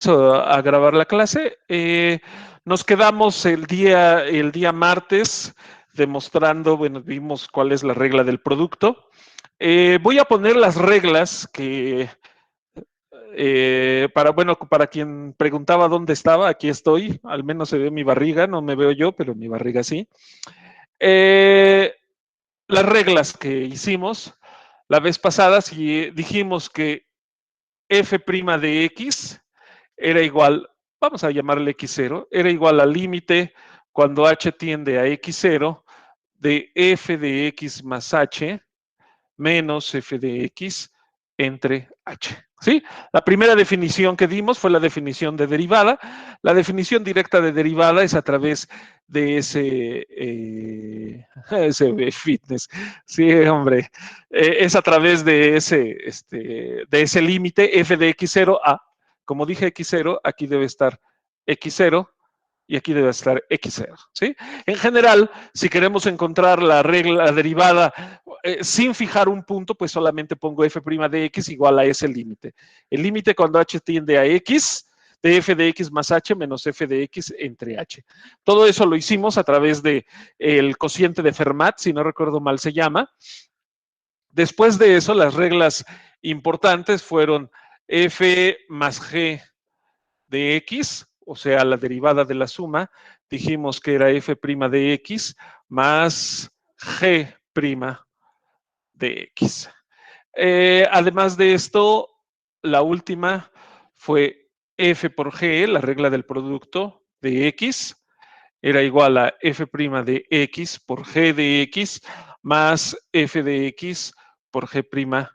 a grabar la clase. Nos quedamos el día martes demostrando, bueno, vimos cuál es la regla del producto. Voy a poner las reglas que, para quien preguntaba dónde estaba, aquí estoy. Al menos se ve mi barriga, no me veo yo, pero mi barriga sí. Las reglas que hicimos la vez pasada, si dijimos que f' de x era igual, vamos a llamarle x0, era igual al límite cuando h tiende a x0 de f de x más h menos f de x entre h. ¿Sí? La primera definición que dimos fue la definición de derivada. La definición directa de derivada es a través de ese fitness. Sí, hombre. Es a través de ese límite f de x0 a, como dije x0, aquí debe estar x0 y aquí debe estar x0, ¿sí? En general, si queremos encontrar la regla, la derivada, sin fijar un punto, pues solamente pongo f' de x igual a ese límite. El límite cuando h tiende a x, de f de x más h menos f de x entre h. Todo eso lo hicimos a través de el cociente de Fermat, si no recuerdo mal se llama. Después de eso, las reglas importantes fueron f más g de x, o sea, la derivada de la suma, dijimos que era f' de x más g' de x. Además de esto, la última fue f por g, la regla del producto de x, era igual a f' de x por g de x más f de x por g'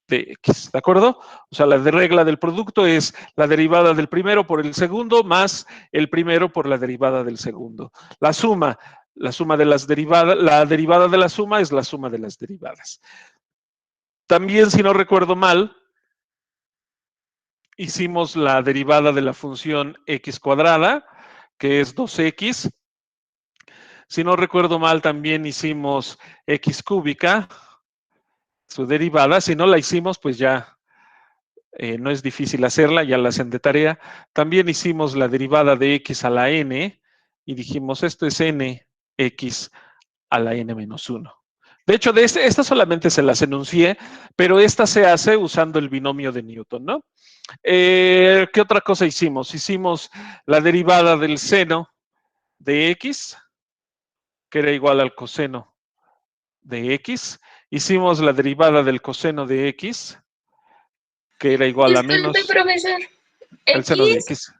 de x, ¿de acuerdo? O sea, la regla del producto es la derivada del primero por el segundo más el primero por la derivada del segundo. La suma de las derivadas, la derivada de la suma es la suma de las derivadas. También, si no recuerdo mal, hicimos la derivada de la función x cuadrada, que es 2x. Si no recuerdo mal, también hicimos x cúbica, su derivada. Si no la hicimos, pues ya no es difícil hacerla, ya la hacen de tarea. También hicimos la derivada de x a la n y dijimos esto es nx a la n menos 1. De hecho, esta solamente se las enuncié, pero esta se hace usando el binomio de Newton, ¿no? ¿Qué otra cosa hicimos? Hicimos la derivada del seno de x, que era igual al coseno de x. Hicimos la derivada del coseno de x, que era igual a Disculpe, menos profesor. el seno de X, x.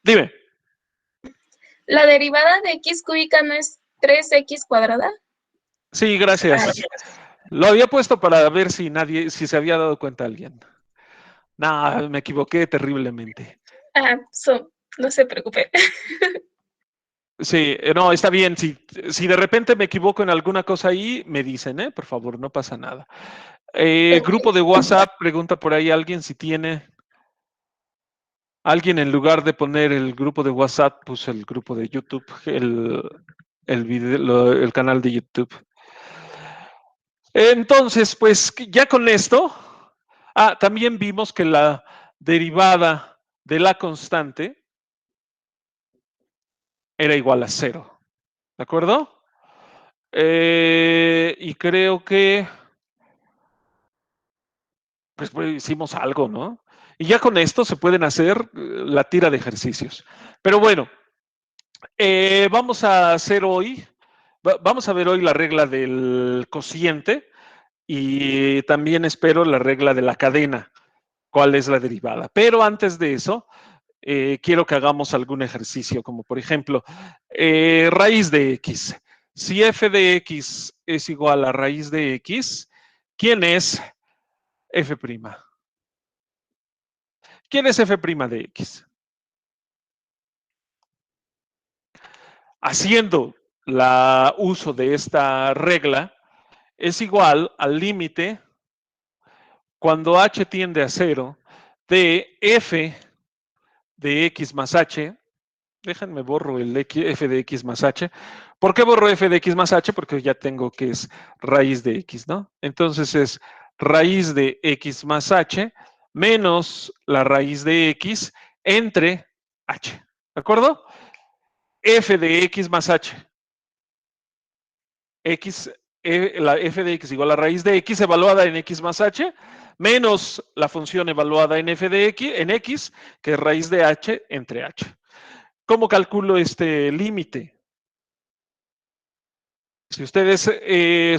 Dime. la derivada de x cúbica no es 3x cuadrada. Sí, gracias. Lo había puesto para ver si se había dado cuenta alguien. No, me equivoqué terriblemente. No se preocupe. Sí, no, está bien. Si de repente me equivoco en alguna cosa ahí, me dicen, por favor, no pasa nada. Grupo de WhatsApp, pregunta por ahí alguien si tiene. Alguien en lugar de poner el grupo de WhatsApp, puso el grupo de YouTube, el canal de YouTube. Entonces, pues ya con esto, también vimos que la derivada de la constante era igual a 0. ¿De acuerdo? Y creo que pues hicimos algo, ¿no? Y ya con esto se pueden hacer la tira de ejercicios. Pero bueno, vamos a hacer hoy, vamos a ver hoy la regla del cociente y también espero la regla de la cadena, cuál es la derivada. Pero antes de eso, quiero que hagamos algún ejercicio, como por ejemplo, raíz de x. Si f de x es igual a raíz de x, ¿quién es f'? ¿Quién es f' de x? Haciendo uso de esta regla, es igual al límite cuando h tiende a 0 de f de x más h. Déjenme borro el f de x más h. ¿Por qué borro f de x más h? Porque ya tengo que es raíz de x, ¿no? Entonces es raíz de x más h menos la raíz de x entre h. ¿De acuerdo? F de x más h. La f de x igual a raíz de x evaluada en x más h, menos la función evaluada en f de x, que es raíz de h entre h. ¿Cómo calculo este límite? Si ustedes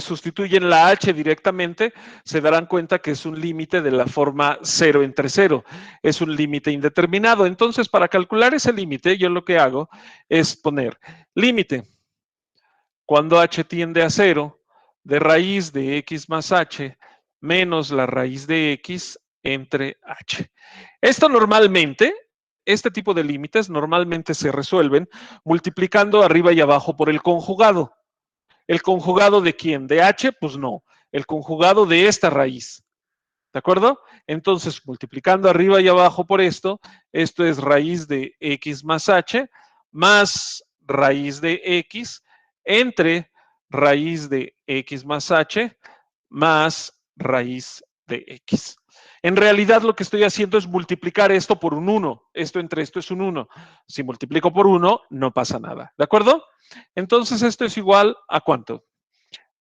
sustituyen la h directamente, se darán cuenta que es un límite de la forma 0 entre 0. Es un límite indeterminado. Entonces, para calcular ese límite, yo lo que hago es poner límite cuando h tiende a 0 de raíz de x más h menos la raíz de x entre h. Esto normalmente, este tipo de límites normalmente se resuelven multiplicando arriba y abajo por el conjugado. ¿El conjugado de quién? ¿De h? Pues no. El conjugado de esta raíz. ¿De acuerdo? Entonces, multiplicando arriba y abajo por esto es raíz de x más h más raíz de x entre raíz de x más h más raíz de x. En realidad lo que estoy haciendo es multiplicar esto por un 1. Esto entre esto es un 1. Si multiplico por 1, no pasa nada. ¿De acuerdo? Entonces esto es igual a ¿cuánto?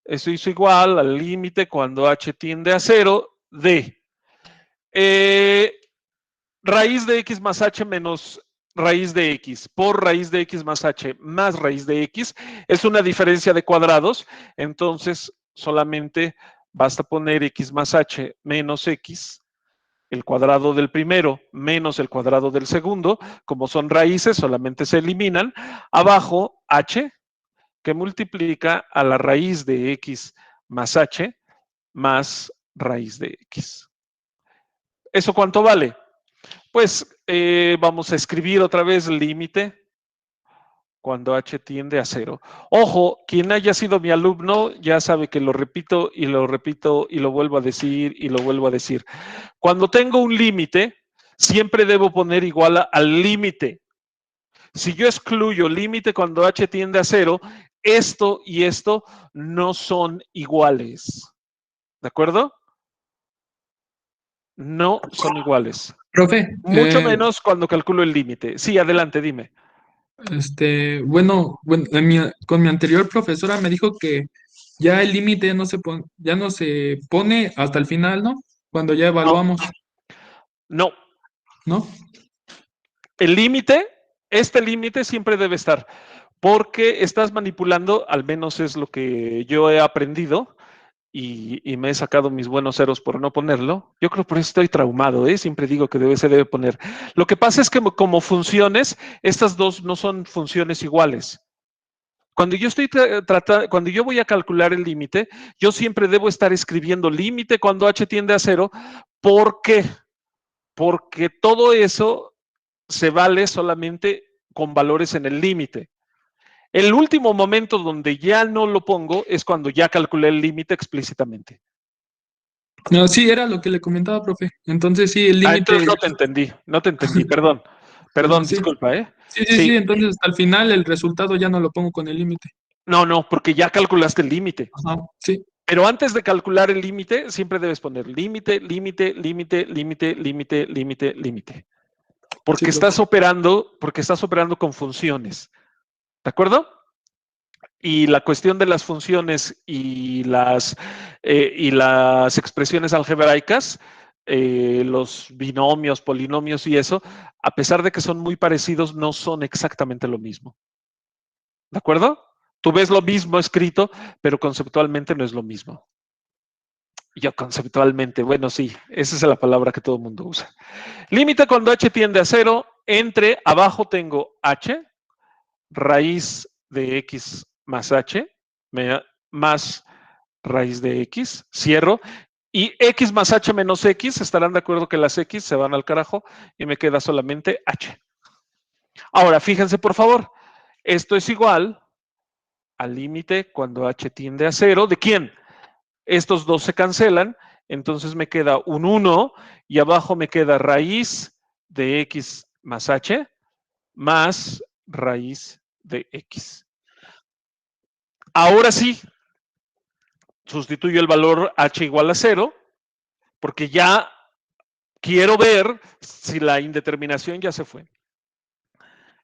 Esto es igual al límite cuando h tiende a 0 de raíz de x más h menos raíz de x por raíz de x más h más raíz de x. Es una diferencia de cuadrados, entonces solamente basta poner x más h menos x, el cuadrado del primero menos el cuadrado del segundo. Como son raíces, solamente se eliminan. Abajo, h, que multiplica a la raíz de x más h más raíz de x. ¿Eso cuánto vale? Pues vamos a escribir otra vez el límite cuando h tiende a 0. Ojo, quien haya sido mi alumno ya sabe que lo repito y lo repito y lo vuelvo a decir y lo vuelvo a decir. Cuando tengo un límite, siempre debo poner igual al límite. Si yo excluyo límite cuando h tiende a 0, esto y esto no son iguales. ¿De acuerdo? No son iguales. Profe, Mucho menos cuando calculo el límite. Sí, adelante, dime. bueno, con mi anterior profesora me dijo que ya el límite ya no se pone hasta el final, ¿no? Cuando ya No, evaluamos, no. ¿no? El límite, este límite siempre debe estar, porque estás manipulando, al menos es lo que yo he aprendido, y me he sacado mis buenos ceros por no ponerlo. Yo creo por eso estoy traumado, ¿eh? Siempre digo que se debe poner. Lo que pasa es que como funciones, estas dos no son funciones iguales. Cuando yo estoy cuando yo voy a calcular el límite, yo siempre debo estar escribiendo límite cuando h tiende a 0. ¿Por qué? Porque todo eso se vale solamente con valores en el límite. El último momento donde ya no lo pongo es cuando ya calculé el límite explícitamente. No, sí, era lo que le comentaba, profe. Entonces sí, el límite, Entonces no te entendí, perdón. Perdón, sí, disculpa, ¿eh? sí, Sí, entonces hasta el final el resultado ya no lo pongo con el límite. no, porque ya calculaste el límite. Ajá, sí. Pero antes de calcular el límite, siempre debes poner límite, límite, límite, límite, límite, límite, límite. Sí, Porque profe. estás operando con funciones. ¿De acuerdo? Y la cuestión de las funciones y las expresiones algebraicas, los binomios, polinomios y eso, a pesar de que son muy parecidos, no son exactamente lo mismo. ¿De acuerdo? Tú ves lo mismo escrito, pero conceptualmente no es lo mismo. Yo conceptualmente, bueno, sí, esa es la palabra que todo el mundo usa. Límite cuando h tiende a 0, entre abajo tengo h, raíz de x más h, más raíz de x, cierro, y x más h menos x, estarán de acuerdo que las x se van al carajo y me queda solamente h. Ahora, fíjense por favor, esto es igual al límite cuando h tiende a 0, ¿de quién? Estos dos se cancelan, entonces me queda un 1 y abajo me queda raíz de x más h más raíz de x. Ahora sí, sustituyo el valor h igual a 0, porque ya quiero ver si la indeterminación ya se fue.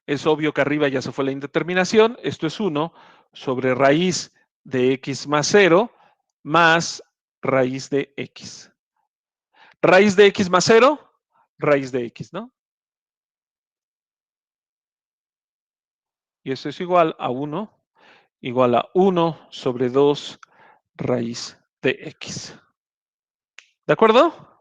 Es obvio que arriba ya se fue la indeterminación. Esto es 1 sobre raíz de x más 0 más raíz de x. Raíz de x más 0, raíz de x, ¿no? Y eso es igual a 1 sobre 2 raíz de x. ¿De acuerdo?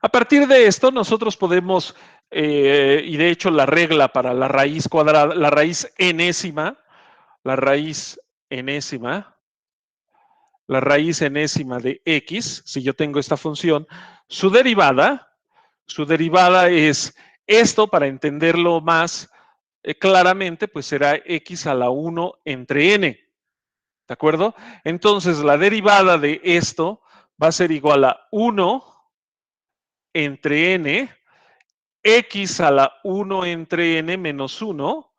A partir de esto, nosotros podemos, y de hecho la regla para la raíz cuadrada, la raíz enésima de x, si yo tengo esta función, su derivada es esto, para entenderlo más claramente, pues será x a la 1 entre n. ¿De acuerdo? Entonces, la derivada de esto va a ser igual a 1 entre n, x a la 1 entre n menos 1,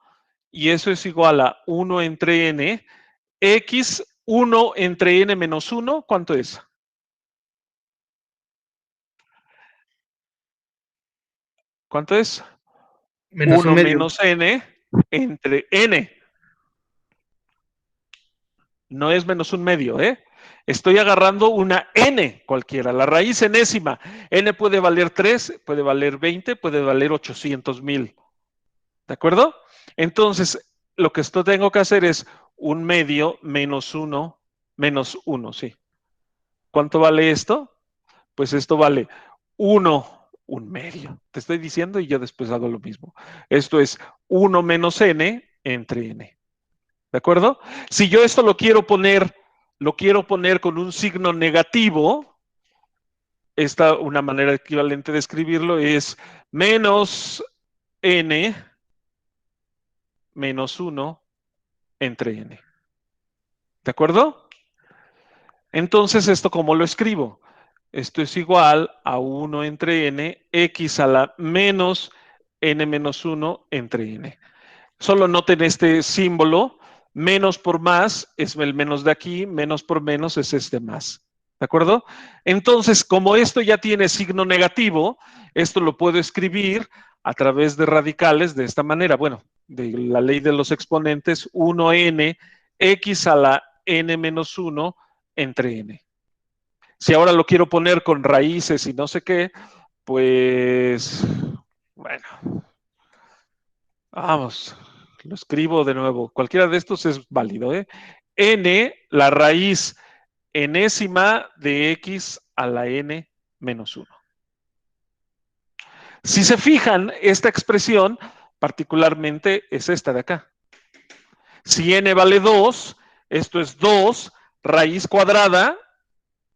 y eso es igual a 1 entre n, x 1 entre n menos 1, ¿cuánto es? ¿Cuánto es? Menos un 1 medio. menos n entre n. No es menos un medio, ¿eh? Estoy agarrando una n cualquiera, la raíz enésima. N puede valer 3, puede valer 20, puede valer 800,000. ¿De acuerdo? Entonces, lo que esto tengo que hacer es un medio menos 1, sí. ¿Cuánto vale esto? Pues esto vale 1, un medio. Te estoy diciendo y yo después hago lo mismo. Esto es 1 menos n entre n. ¿De acuerdo? Si yo esto lo quiero poner con un signo negativo, una manera equivalente de escribirlo es menos n menos 1 entre n. ¿De acuerdo? Entonces, ¿esto cómo lo escribo? Esto es igual a 1 entre n, x a la menos n menos 1 entre n. Solo noten este símbolo, menos por más es el menos de aquí, menos por menos es este más. ¿De acuerdo? Entonces, como esto ya tiene signo negativo, esto lo puedo escribir a través de radicales de esta manera. Bueno, de la ley de los exponentes, 1n x a la n menos 1 entre n. Si ahora lo quiero poner con raíces y no sé qué, pues, bueno, vamos, lo escribo de nuevo. Cualquiera de estos es válido, ¿eh? N, la raíz enésima de x a la n menos 1. Si se fijan, esta expresión particularmente es esta de acá. Si n vale 2, esto es 2 raíz cuadrada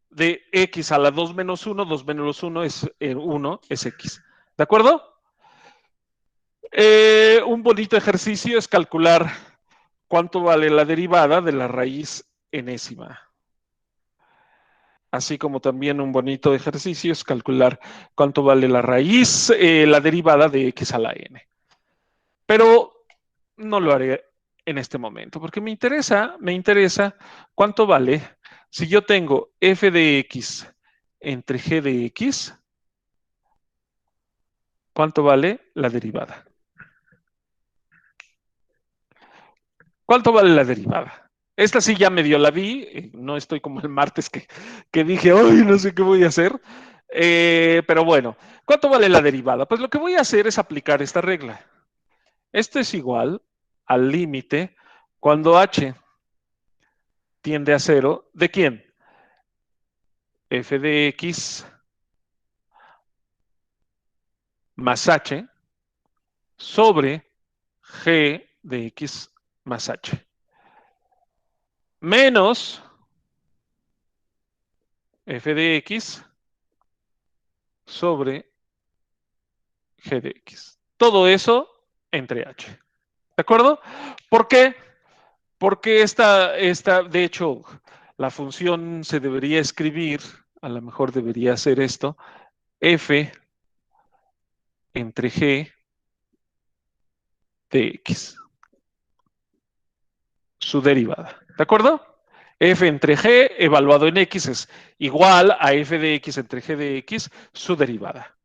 de x a la 2 menos 1, 2 menos 1 es 1, es x. ¿De acuerdo? Un bonito ejercicio es calcular cuánto vale la derivada de la raíz enésima. Así como también un bonito ejercicio es calcular cuánto vale la raíz, la derivada de x a la n. Pero no lo haré en este momento, porque me interesa cuánto vale si yo tengo f de x entre g de x, cuánto vale la derivada. ¿Cuánto vale la derivada? Esta sí ya medio la vi, no estoy como el martes que dije, ay, no sé qué voy a hacer. Pero bueno, ¿cuánto vale la derivada? Pues lo que voy a hacer es aplicar esta regla. Esto es igual al límite cuando h tiende a 0, ¿de quién? F de x más h sobre g de x más h. Menos f de x sobre g de x. Todo eso entre h. ¿De acuerdo? ¿Por qué? Porque de hecho, la función se debería escribir, a lo mejor debería ser esto, f entre g de x, su derivada. ¿De acuerdo? f entre g evaluado en x es igual a f de x entre g de x, su derivada.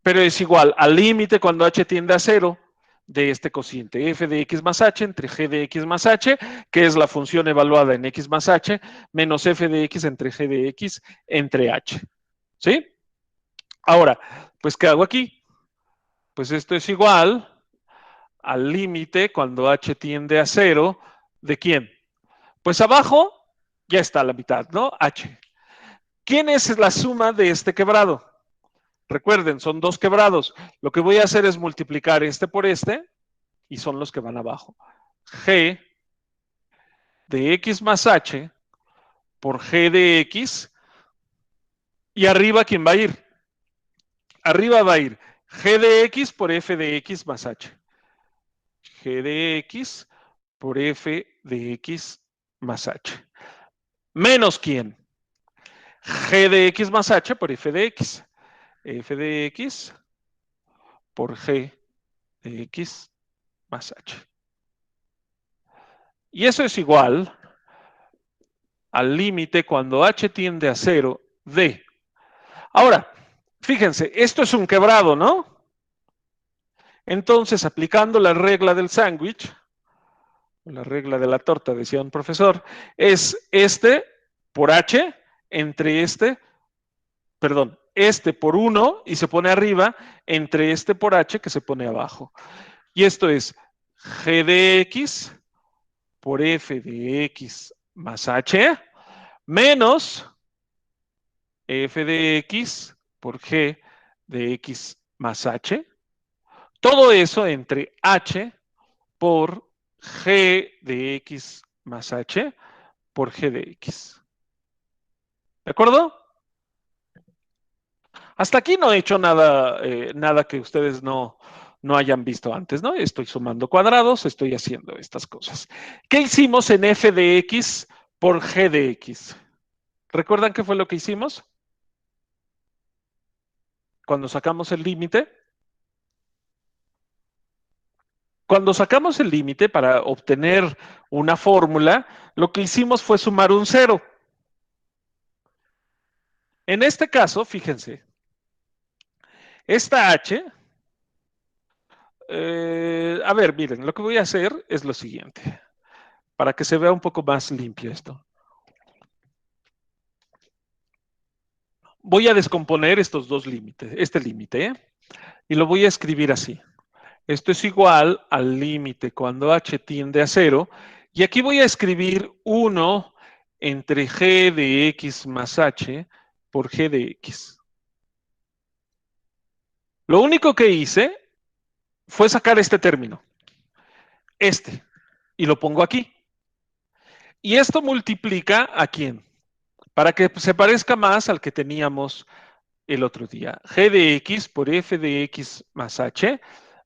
Pero es igual al límite cuando h tiende a 0 de este cociente, f de x más h entre g de x más h, que es la función evaluada en x más h, menos f de x entre g de x entre h. ¿Sí? Ahora, pues, ¿qué hago aquí? Pues esto es igual al límite cuando h tiende a 0, ¿de quién? Pues abajo ya está la mitad, ¿no? H. ¿Quién es la suma de este quebrado? Recuerden, son dos quebrados. Lo que voy a hacer es multiplicar este por este y son los que van abajo. G de x más h por g de x. Y arriba, ¿quién va a ir? Arriba va a ir g de x por f de x más h. G de x por f de x más h. ¿Menos quién? G de x más h por f de x. F de x por g de x más h. Y eso es igual al límite cuando h tiende a 0 de. Ahora, fíjense, esto es un quebrado, ¿no? Entonces, aplicando la regla del sándwich, la regla de la torta, decía un profesor, es este por h entre este, perdón, este por 1 y se pone arriba entre este por h que se pone abajo. Y esto es g de x por f de x más h menos f de x por g de x más h. Todo eso entre h por g de x más h por g de x. ¿De acuerdo? Hasta aquí no he hecho nada, nada que ustedes no hayan visto antes, ¿no? Estoy sumando cuadrados, estoy haciendo estas cosas. ¿Qué hicimos en f de x por g de x? ¿Recuerdan qué fue lo que hicimos? Cuando sacamos el límite. Cuando sacamos el límite para obtener una fórmula, lo que hicimos fue sumar un 0. En este caso, fíjense, esta h, a ver, miren, lo que voy a hacer es lo siguiente, para que se vea un poco más limpio esto. Voy a descomponer estos dos límites, este límite, y lo voy a escribir así. Esto es igual al límite cuando h tiende a 0, y aquí voy a escribir 1 entre g de x más h por g de x. Lo único que hice fue sacar este término, y lo pongo aquí. Y esto multiplica ¿a quién? Para que se parezca más al que teníamos el otro día. G de x por f de x más h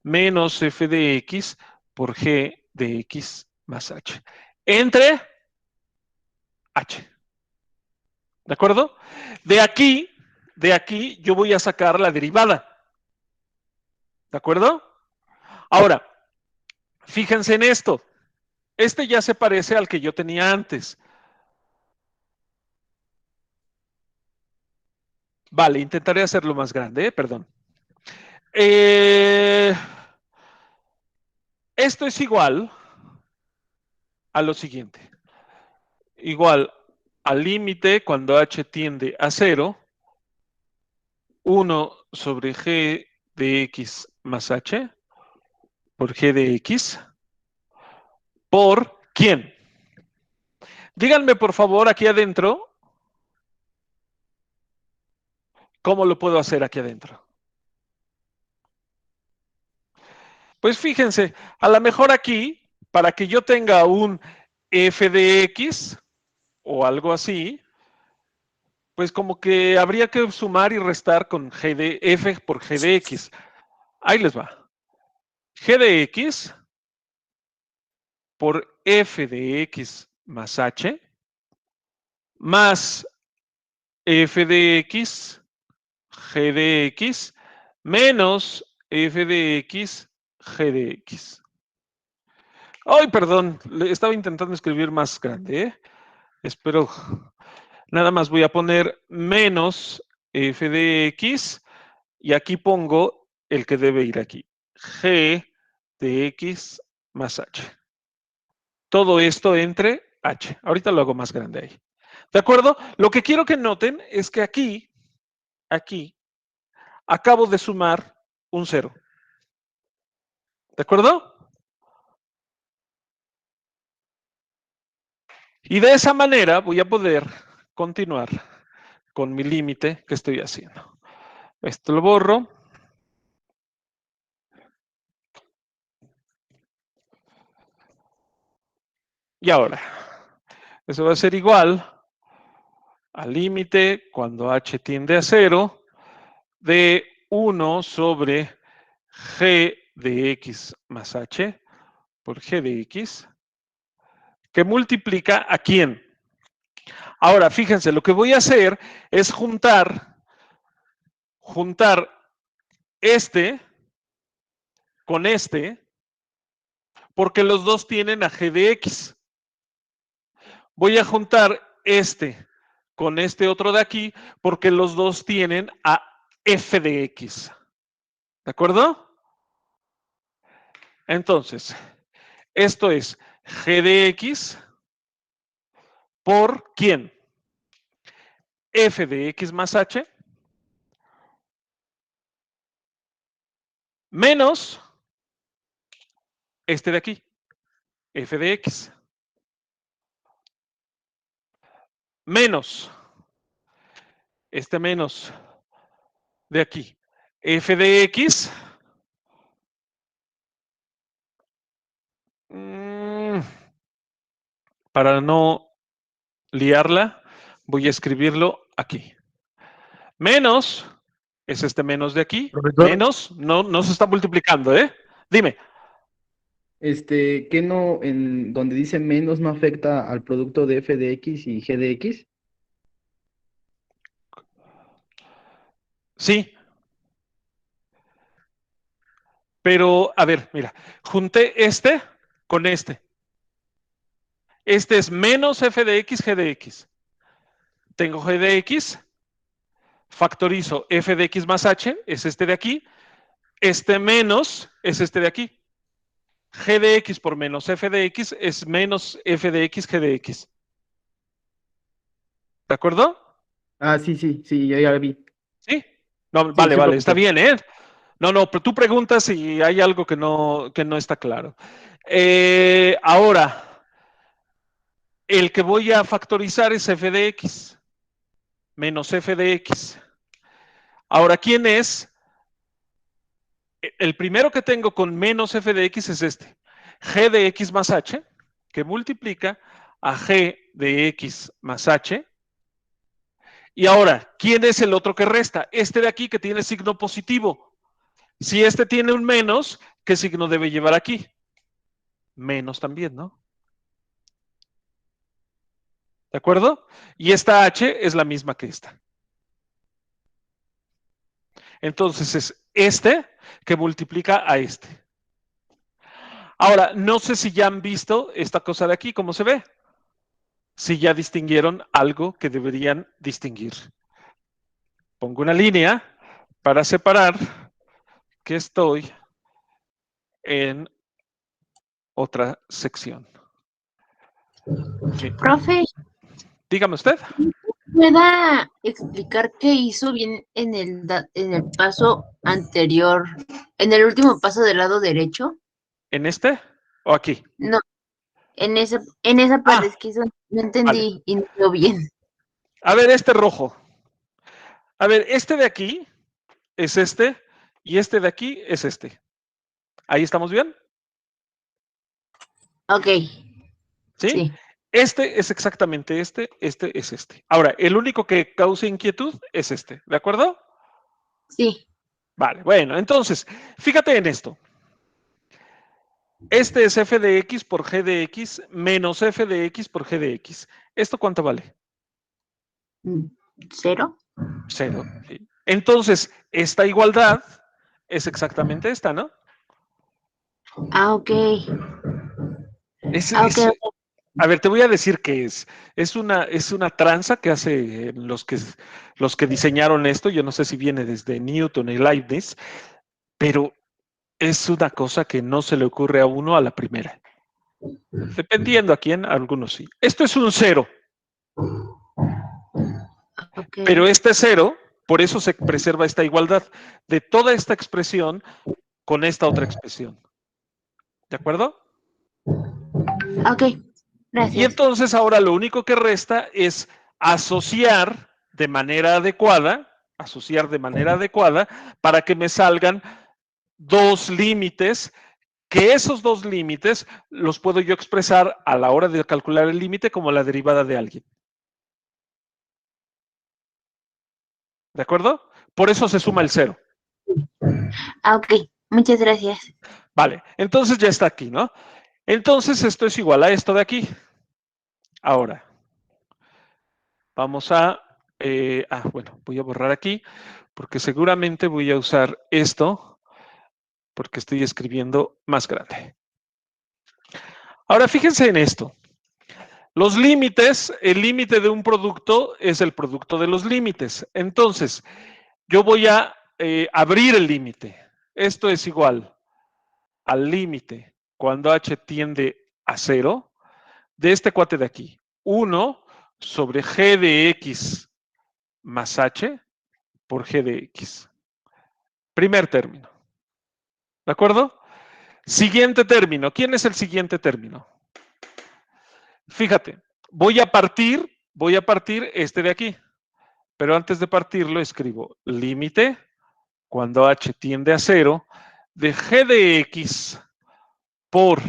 menos f de x por g de x más h. Entre h. ¿De acuerdo? De aquí yo voy a sacar la derivada. ¿De acuerdo? Ahora, fíjense en esto. Este ya se parece al que yo tenía antes. Vale, intentaré hacerlo más grande, perdón. Esto es igual a lo siguiente. Igual al límite cuando h tiende a 0, 1 sobre g de x más h por g de x por ¿quién? Díganme por favor aquí adentro, ¿cómo lo puedo hacer aquí adentro? Pues fíjense, a lo mejor aquí, para que yo tenga un f de x o algo así, pues como que habría que sumar y restar con g de f por g de x. Ahí les va. G de x por f de x más h más f de x, g de x, menos f de x, g de x. Ay, perdón, estaba intentando escribir más grande, ¿eh? Espero, nada más voy a poner menos f de x y aquí pongo el que debe ir aquí. G de x más h. Todo esto entre h. Ahorita lo hago más grande ahí. ¿De acuerdo? Lo que quiero que noten es que aquí, acabo de sumar un 0. ¿De acuerdo? Y de esa manera voy a poder continuar con mi límite que estoy haciendo. Esto lo borro. Y ahora, eso va a ser igual al límite cuando h tiende a 0 de 1 sobre g de x más h por g de x, que multiplica ¿a quién? Ahora, fíjense, lo que voy a hacer es juntar este con este, porque los dos tienen a g de x. Voy a juntar este con este otro de aquí, porque los dos tienen a f de x. ¿De acuerdo? Entonces, esto es g de x por ¿quién? F de x más h menos este de aquí, f de x, menos este menos de aquí, f de x, para no liarla, voy a escribirlo aquí. Menos, es este menos de aquí, Profesor, menos, no se está multiplicando, ¿eh? Dime. ¿qué no, en donde dice menos no afecta al producto de f de x y g de x? Sí, pero a ver, mira, junté este con este. Este es menos f de x, g de x. Tengo g de x, factorizo f de x más h, es este de aquí. Este menos es este de aquí. G de x por menos f de x es menos f de x, g de x. ¿De acuerdo? Ah, sí, ya vi. ¿Sí? No, Sí, vale, está profesor. bien, ¿eh? No, pero tú preguntas si hay algo que no está claro. Ahora, el que voy a factorizar es f de x, menos f de x. Ahora, ¿quién es? El primero que tengo con menos f de x es este. G de x más h, que multiplica a g de x más h. Y ahora, ¿quién es el otro que resta? Este de aquí que tiene signo positivo. Si este tiene un menos, ¿qué signo debe llevar aquí? Menos también, ¿no? ¿De acuerdo? Y esta h es la misma que esta. Entonces es este que multiplica a este. Ahora, no sé si ya han visto esta cosa de aquí, ¿cómo se ve? Si ya distinguieron algo que deberían distinguir. Pongo una línea para separar que estoy en otra sección. Sí. Profe, Dígame usted. ¿pueda explicar qué hizo bien en el paso anterior, en el último paso del lado derecho? ¿En este o aquí? No, en esa parte es Ah, que eso no vale. entendí y no veo bien. A ver, este rojo. A ver, este de aquí es este y este de aquí es este. ¿Ahí estamos bien? Ok, ¿Sí? sí, Este es exactamente este es este. Ahora, el único que causa inquietud es este, ¿de acuerdo? sí. Vale, bueno, entonces, fíjate en esto. Este es f de x por g de x menos f de x por g de x. ¿Esto cuánto vale? ¿Cero? 0. ¿Sí? Entonces, esta igualdad es exactamente esta, ¿no? Ah, ok. Es, Ah, ok, es, ok. A ver, te voy a decir qué es. Es una tranza que hace los que diseñaron esto. Yo no sé si viene desde Newton y Leibniz, pero es una cosa que no se le ocurre a uno a la primera. Dependiendo a quién, a algunos sí. Esto es un cero, Ok. pero este cero, por eso se preserva esta igualdad de toda esta expresión con esta otra expresión. ¿De acuerdo? Ok, Y gracias. entonces ahora lo único que resta es asociar de manera adecuada para que me salgan dos límites, que esos dos límites los puedo yo expresar a la hora de calcular el límite como la derivada de alguien. ¿De acuerdo? Por eso se suma el cero. Ok, muchas gracias. Vale, entonces ya está aquí, ¿no? Entonces esto es igual a esto de aquí. Ahora, vamos a... bueno, voy a borrar aquí, porque seguramente voy a usar esto, porque estoy escribiendo más grande. Ahora, fíjense en esto. Los límites, el límite de un producto es el producto de los límites. Entonces, yo voy a abrir el límite. Esto es igual al límite cuando h tiende a 0 de este cuate de aquí. 1 sobre g de x más h por g de x. Primer término. ¿De acuerdo? Siguiente término. ¿Quién es el siguiente término? Fíjate, voy a partir este de aquí. Pero antes de partirlo escribo límite cuando h tiende a 0 de g de x por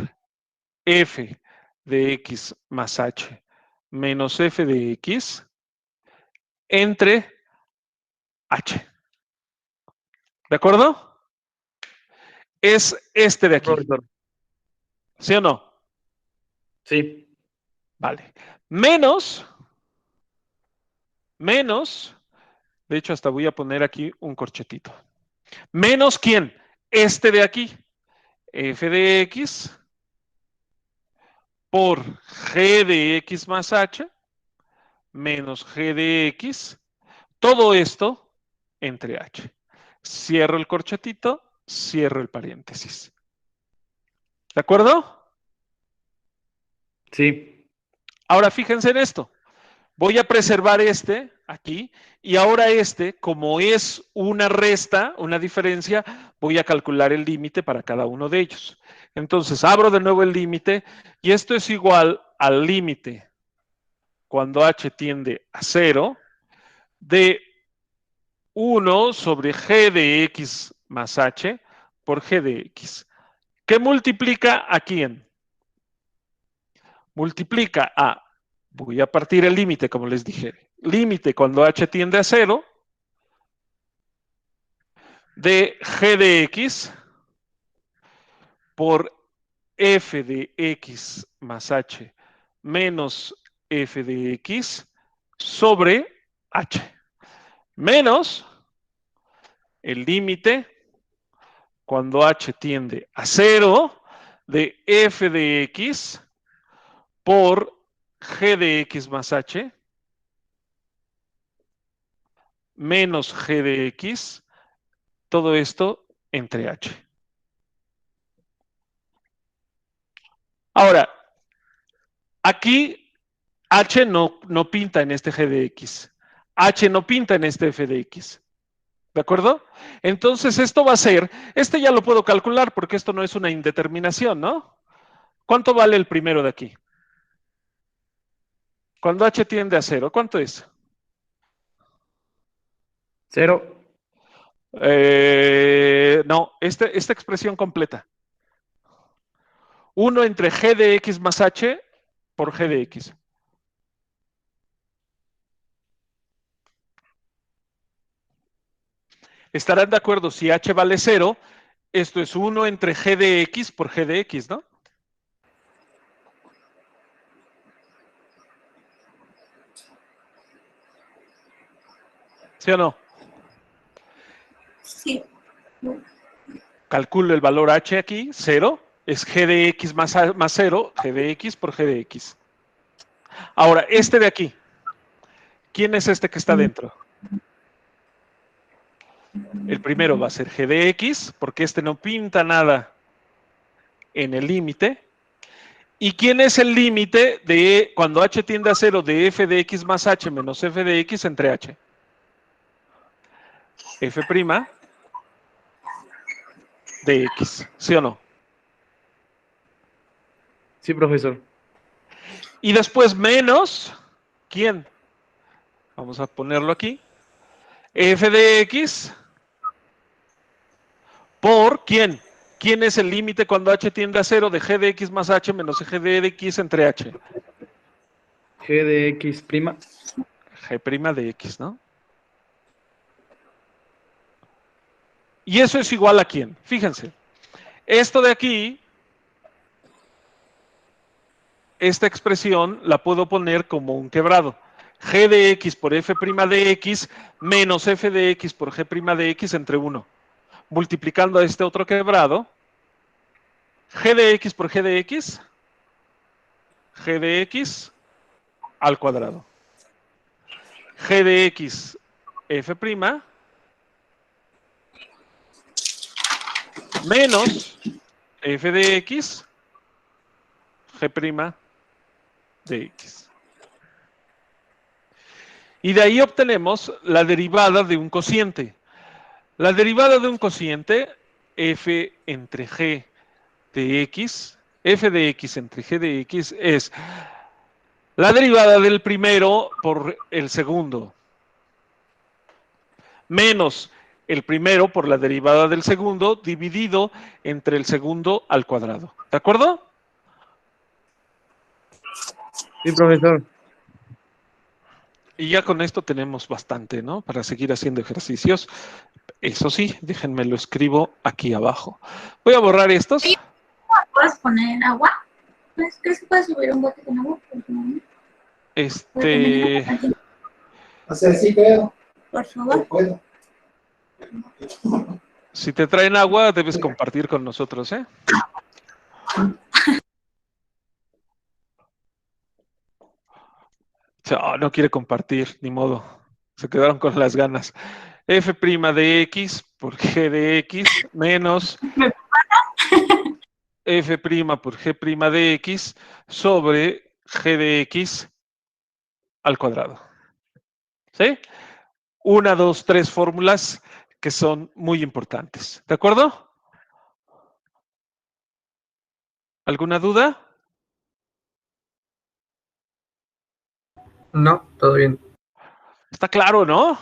f de x más h menos f de x entre h. ¿De acuerdo? Es este de aquí. Profesor. ¿Sí o no? Sí. Vale. Menos, de hecho hasta voy a poner aquí un corchetito. Menos ¿quién? Este de aquí. F de x por g de x más h menos g de x, todo esto entre h. Cierro el corchetito, cierro el paréntesis. ¿De acuerdo? Sí. Ahora fíjense en esto. Voy a preservar este aquí y ahora este, como es una resta, una diferencia, voy a calcular el límite para cada uno de ellos. Entonces abro de nuevo el límite y esto es igual al límite cuando h tiende a 0 de 1 sobre g de x más h por g de x. ¿Qué multiplica a quién? Multiplica a, voy a partir el límite, como les dije, límite cuando h tiende a 0 de g de x por f de x más h menos f de x sobre h, menos el límite cuando h tiende a 0 de f de x por g de x más h menos g de x, todo esto entre h. Ahora, aquí h no pinta en este g de x, h no pinta en este f de x. ¿De acuerdo? Entonces esto va a ser, este ya lo puedo calcular porque esto no es una indeterminación, ¿no? ¿Cuánto vale el primero de aquí? Cuando h tiende a 0, ¿cuánto es? 0. No, esta expresión completa. 1 entre g de x más h por g de x. Estarán de acuerdo, si h vale 0, esto es 1 entre g de x por g de x, ¿no? ¿Sí o no? Sí. Calculo el valor h aquí, 0, es g de x más 0, g de x por g de x. Ahora, este de aquí. ¿Quién es este que está dentro? El primero va a ser g de x, porque este no pinta nada en el límite. ¿Y quién es el límite de cuando h tiende a 0 de f de x más h menos f de x entre h? F' de x, ¿sí o no? Sí, profesor. Y después menos, ¿quién? Vamos a ponerlo aquí. F de x por ¿quién? ¿Quién es el límite cuando h tiende a 0 de g de x más h menos g de x entre h? G de X prima. G' de x, ¿no? Y eso es igual a ¿quién? Fíjense. Esto de aquí, esta expresión la puedo poner como un quebrado. G de x por f' de x menos f de x por g' de x entre 1. Multiplicando a este otro quebrado, g de x por g de x al cuadrado. G de x f' menos f de x g' de x. Y de ahí obtenemos la derivada de un cociente. La derivada de un cociente, f entre g de x, f de x entre g de x es la derivada del primero por el segundo, menos el primero por la derivada del segundo, dividido entre el segundo al cuadrado. ¿De acuerdo? Sí, profesor. Y ya con esto tenemos bastante, ¿no? Para seguir haciendo ejercicios. Eso sí, déjenme lo escribo aquí abajo. Voy a borrar estos. ¿Puedes poner agua? ¿Crees que se puede subir un bote con agua? O sea, sí creo. Por favor. Puedo. Si te traen agua, debes compartir con nosotros, ¿eh? Oh, no quiere compartir, ni modo. Se quedaron con las ganas. F' de x por g de x menos F' por g' de x sobre g de x al cuadrado. ¿Sí? 1, 2, 3 fórmulas que son muy importantes. ¿De acuerdo? ¿Alguna duda? No, todo bien. Está claro, ¿no?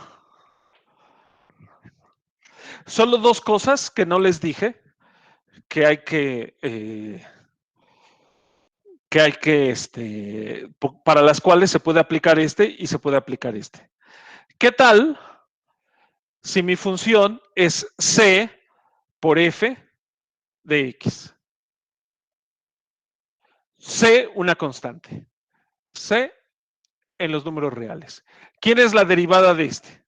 Solo dos cosas que no les dije que hay que para las cuales se puede aplicar este y se puede aplicar este. ¿Qué tal si mi función es c por f de x? C, una constante. C en los números reales. ¿Quién es la derivada de este?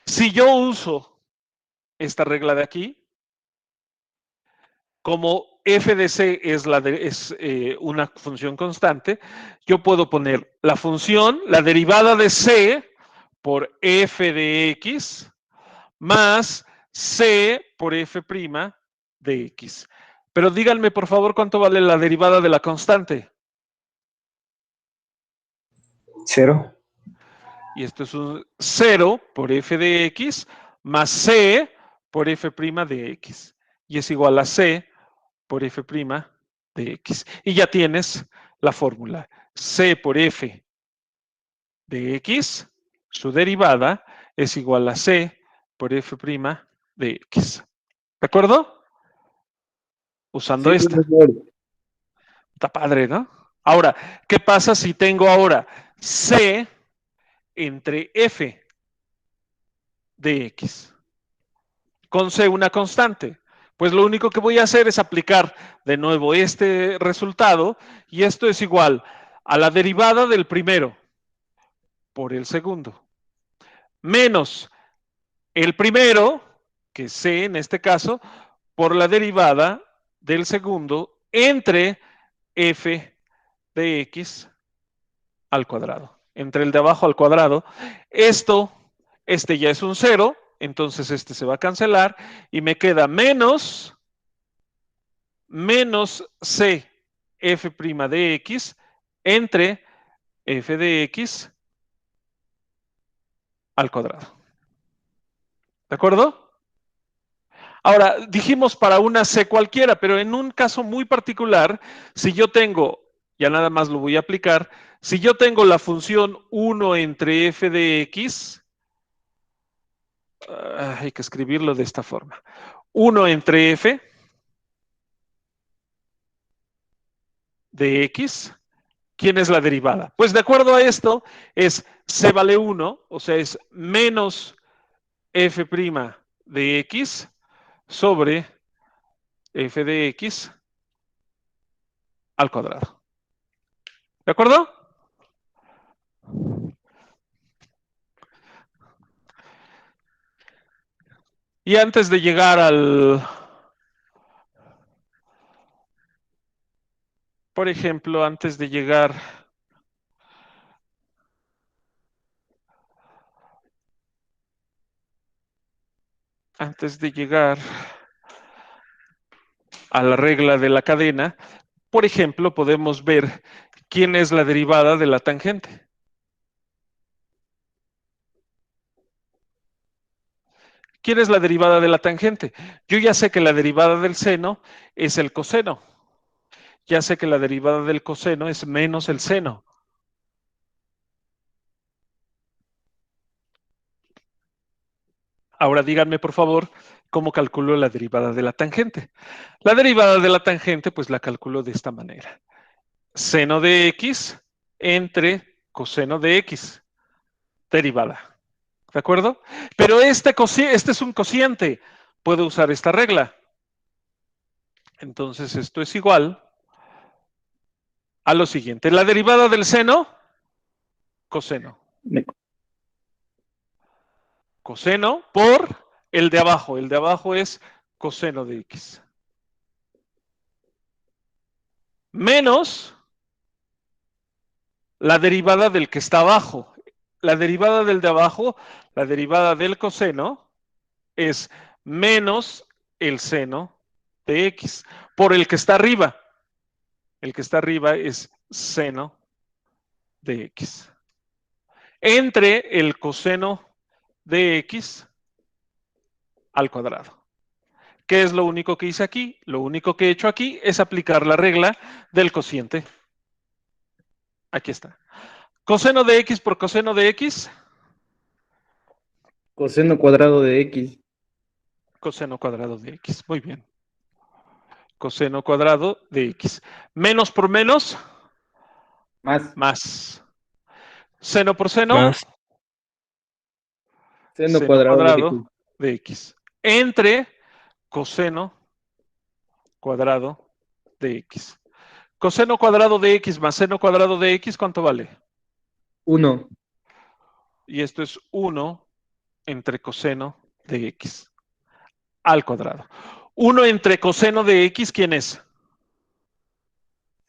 Si yo uso esta regla de aquí, como f de c es una función constante, yo puedo poner la función, la derivada de c por f de x más c por f' de x. Pero díganme, por favor, ¿cuánto vale la derivada de la constante? 0. Y esto es un 0 por f de x más c por f' de x. Y es igual a c por f' de x. Y ya tienes la fórmula. C por f de x, su derivada, es igual a c por f' de x. ¿De acuerdo? Usando Sí, esta. profesor. Está padre, ¿no? Ahora, ¿qué pasa si tengo ahora c entre f de x? Con c una constante. Pues lo único que voy a hacer es aplicar de nuevo este resultado y esto es igual a la derivada del primero por el segundo menos el primero, que es c en este caso, por la derivada del segundo entre f de x al cuadrado. Entre el de abajo al cuadrado. Este ya es un 0, entonces este se va a cancelar y me queda menos c f' de x entre f de x al cuadrado. ¿De acuerdo? Ahora, dijimos para una c cualquiera, pero en un caso muy particular, si yo tengo, ya nada más lo voy a aplicar, si yo tengo la función 1 entre f de x, hay que escribirlo de esta forma. 1 entre f de x, ¿quién es la derivada? Pues de acuerdo a esto, es c vale 1, o sea, es menos f' de x sobre f de x al cuadrado. ¿De acuerdo? Y antes de llegar por ejemplo, antes de llegar a la regla de la cadena, por ejemplo, podemos ver quién es la derivada de la tangente. ¿Quién es la derivada de la tangente? Yo ya sé que la derivada del seno es el coseno. Ya sé que la derivada del coseno es menos el seno. Ahora díganme, por favor, cómo calculo la derivada de la tangente. La derivada de la tangente, pues la calculo de esta manera. Seno de x entre coseno de x. Derivada. ¿De acuerdo? Pero este es un cociente. Puedo usar esta regla. Entonces esto es igual a lo siguiente. La derivada del seno, coseno. Coseno por el de abajo. El de abajo es coseno de x. Menos la derivada del que está abajo. La derivada del de abajo, la derivada del coseno, es menos el seno de x por el que está arriba. El que está arriba es seno de x. Entre el coseno de x al cuadrado. ¿Qué es lo único que hice aquí? Lo único que he hecho aquí es aplicar la regla del cociente. Aquí está. Coseno de x por coseno de x. Coseno cuadrado de x. Coseno cuadrado de x. Muy bien. Coseno cuadrado de x. Menos por menos. Más. Más. Seno por seno. Más. Seno Seno cuadrado de cuadrado x. de x. Entre coseno cuadrado de x. Coseno cuadrado de x más seno cuadrado de x, ¿cuánto vale? 1. Y esto es 1 entre coseno de x al cuadrado. 1 entre coseno de x, ¿quién es?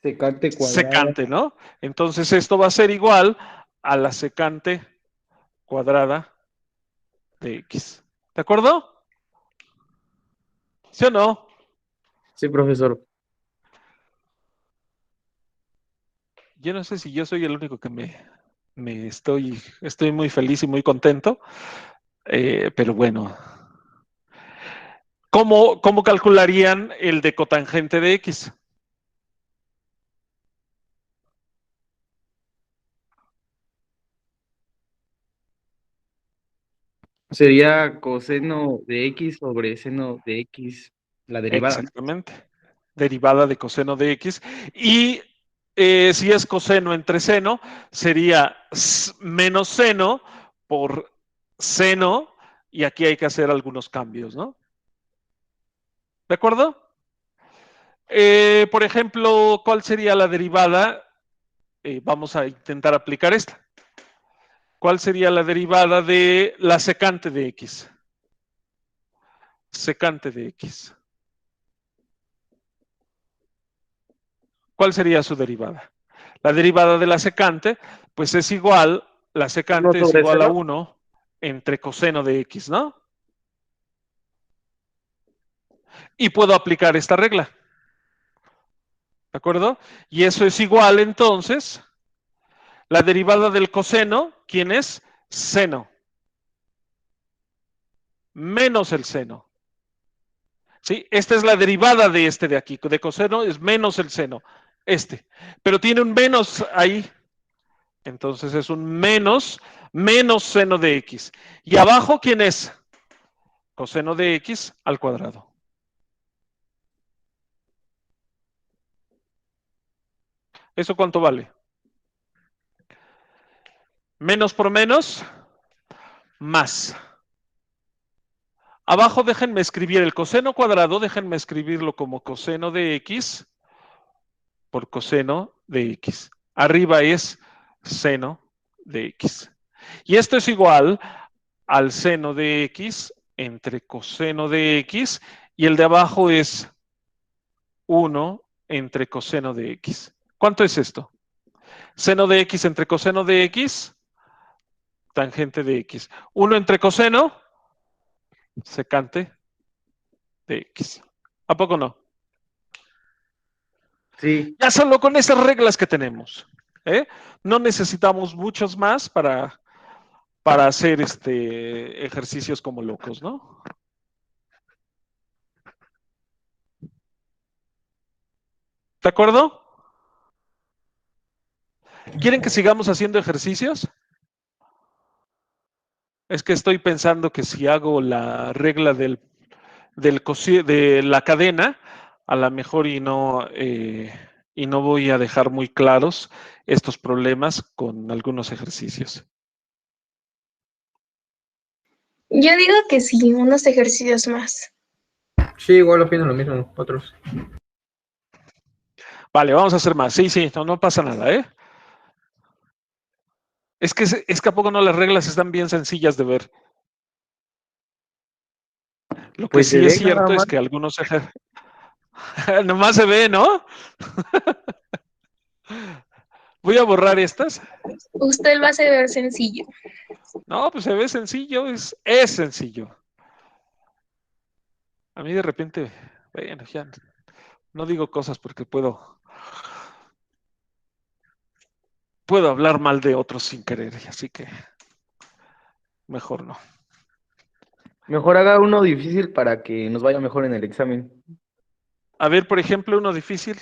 Secante cuadrada. Secante, ¿no? Entonces esto va a ser igual a la secante cuadrada de x. ¿De acuerdo? ¿Sí o no? Sí, profesor. Yo no sé si yo soy el único que estoy muy feliz y muy contento, pero bueno. ¿Cómo calcularían el de cotangente de x? Sería coseno de x sobre seno de x, la derivada, ¿no? Exactamente. Derivada de coseno de x. Y si es coseno entre seno, sería menos seno por seno. Y aquí hay que hacer algunos cambios, ¿no? ¿De acuerdo? Por ejemplo, ¿cuál sería la derivada? Vamos a intentar aplicar esta. ¿Cuál sería la derivada de la secante de x? Secante de x. ¿Cuál sería su derivada? La derivada de la secante, pues es igual, la secante es sobre igual a cero. 1 entre coseno de x, ¿no? Y puedo aplicar esta regla. ¿De acuerdo? Y eso es igual, entonces, la derivada del coseno, ¿quién es? Seno. Menos el seno. ¿Sí? Esta es la derivada de este de aquí. De coseno es menos el seno. Este. Pero tiene un menos ahí. Entonces es un menos seno de x. Y abajo, ¿quién es? Coseno de x al cuadrado. ¿Eso cuánto vale? Menos por menos, más. Abajo déjenme escribir el coseno cuadrado, déjenme escribirlo como coseno de x por coseno de x. Arriba es seno de x. Y esto es igual al seno de x entre coseno de x y el de abajo es 1 entre coseno de x. ¿Cuánto es esto? Seno de x entre coseno de x, tangente de x. 1 entre coseno, secante de x. ¿A poco no? Sí, Ya solo con esas reglas que tenemos. No necesitamos muchos más para hacer ejercicios como locos, ¿no? ¿De acuerdo? ¿Quieren que sigamos haciendo ejercicios? Es que estoy pensando que si hago la regla de la cadena, a lo mejor y no voy a dejar muy claros estos problemas con algunos ejercicios. Yo digo que sí, unos ejercicios más. Sí, igual opino lo mismo, otros. Vale, vamos a hacer más. Sí, no pasa nada, ¿eh? Es que a poco no las reglas están bien sencillas de ver. Lo que pues se sí es ve nada cierto es más. que algunos nomás se ve, ¿no? Voy a borrar estas. Usted lo hace ver sencillo. No, pues se ve sencillo, es sencillo. A mí de repente, bueno, ya no digo cosas porque puedo hablar mal de otros sin querer, así que mejor no. Mejor haga uno difícil para que nos vaya mejor en el examen. A ver, por ejemplo, uno difícil.